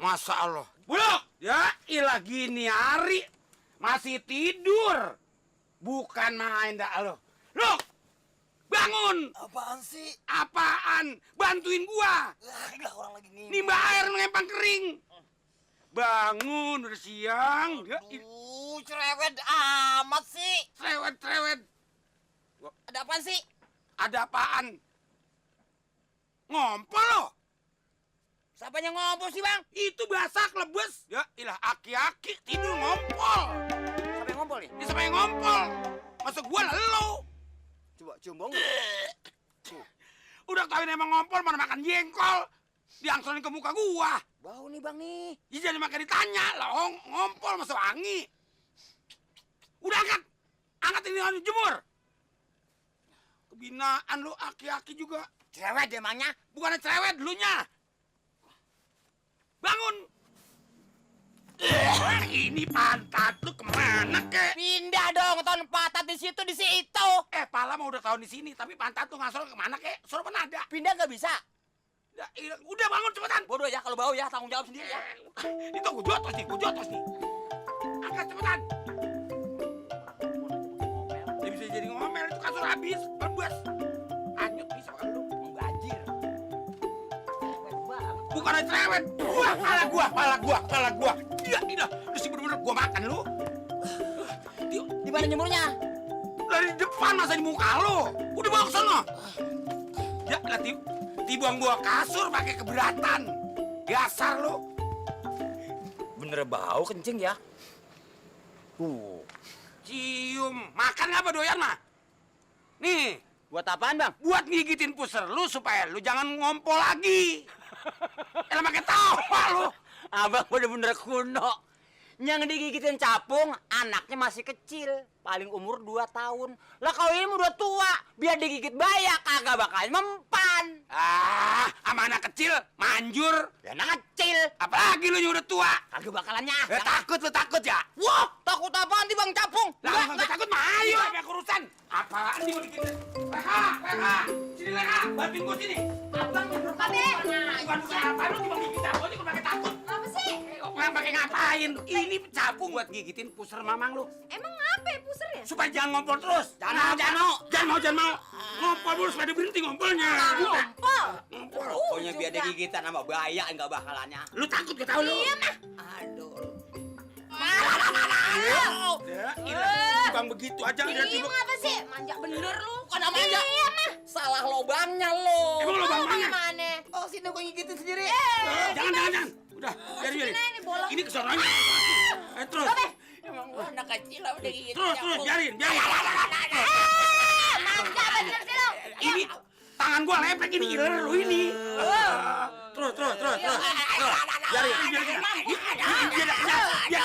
Masa Allah. Buluk! Ya ilah gini hari. Masih tidur. Bukan main dah lo. Luk! Bangun! Apaan sih? Apaan? Bantuin gua. Lah orang lagi nih. Nimba air ngempang kering. Bangun, udah siang. Ya, Cerewet amat sih. cerewet. Ada apaan sih? Ada apaan? Ngompol lo. Siapanya ngompol sih, Bang? Itu bahasa klebes. Ya ilah aki-aki tidur ngompol. Siapa yang ngompol nih? Ini siapa yang ngompol? Masuk gua lah lo. Coba cium. Udah tahu emang ngompol mana makan jengkol. Diangsorin ke muka gua. Bau nih, Bang nih. Ya jadi makan ditanya lah, ngompol masuk wangi. Udah angkat. Angkat ini jemur. Kebinaan lu aki-aki juga. Cerewet emangnya? Bukannya cerewet dulunya. Bangun. Ini pantat lu kemana kek? Pindah dong, tahun patat di situ. Pala mau udah tahun di sini, tapi pantat lu ngasor kemana kek? Suruh mana ada? Pindah nggak bisa. Udah bangun cepetan. Bodoh ya, kalau bau ya tanggung jawab sendiri ya. Itu gua jotos nih. Angkat cepetan. Dia bisa jadi ngomel, itu kasur habis, berbes. Anyut bisa makan lu. Banjir. Bukannya cerewet. Pala gua. Iya, lu sih bener-bener gua makan lu. Di mana nyemurnya? Dari depan masa di muka lu. Udah bawa ke sono. Ya, lah tibuang gua kasur pakai keberatan. Dasar lu. Bener bau kencing ya. Cium. Makan apa doyan mah? Nih, Buat apaan, Bang? buat ngigitin puser lu supaya lu jangan ngompol lagi. Elah pakai tawa lu. Abang bener-bener kuno. Yang digigitin capung, anaknya masih kecil. Paling umur 2 tahun. Lah kalau ini udah tua, biar digigit baya, kagak bakal mempan. Sama anak kecil, manjur. Ya anak kecil. Apalagi lu yang udah tua. Kagak bakalannya. Lu takut ya? Wah, takut apaan nih, Bang Capung? Lah, nggak takut mah ayo, ada urusan. Apaan sih mau bikin? Leha. Sini Leha, bantuin gua sini. Abang buka deh. Bukan apa, lu cuma gigit capung aja, gua pakai takut. Apa sih? Nggak pakai ngapain? Ini capung buat gigitin puser mamang lu. Emang apa ya pusernya? Supaya jangan ngompol terus. Jangan mau. Ngompol dulu supaya dia berhenti ngompolnya. Ngompol. Ngompol. Pokoknya biar digigitan sama baya enggak bakalannya. Lu takut gak tau lu? Iya mah. Aduh. Ya, ilah. Bang begitu aja udah Iya mah apa sih? Manja bener lu. Bukan namanya. Iya mah. Salah lobangnya lo. Emang lu bang mana? Gimana? Oh, sini gua ngigitin sendiri. Jangan. Udah, biarin. Masukin aja nih bolong. Ini kesononya. Terus. Emang gua anak kecil lah udah gigitin. Terus, biarin. Manja bener sih lu. Ini tangan gua lepek ini, iler lu ini. Terus. Biarin. Biar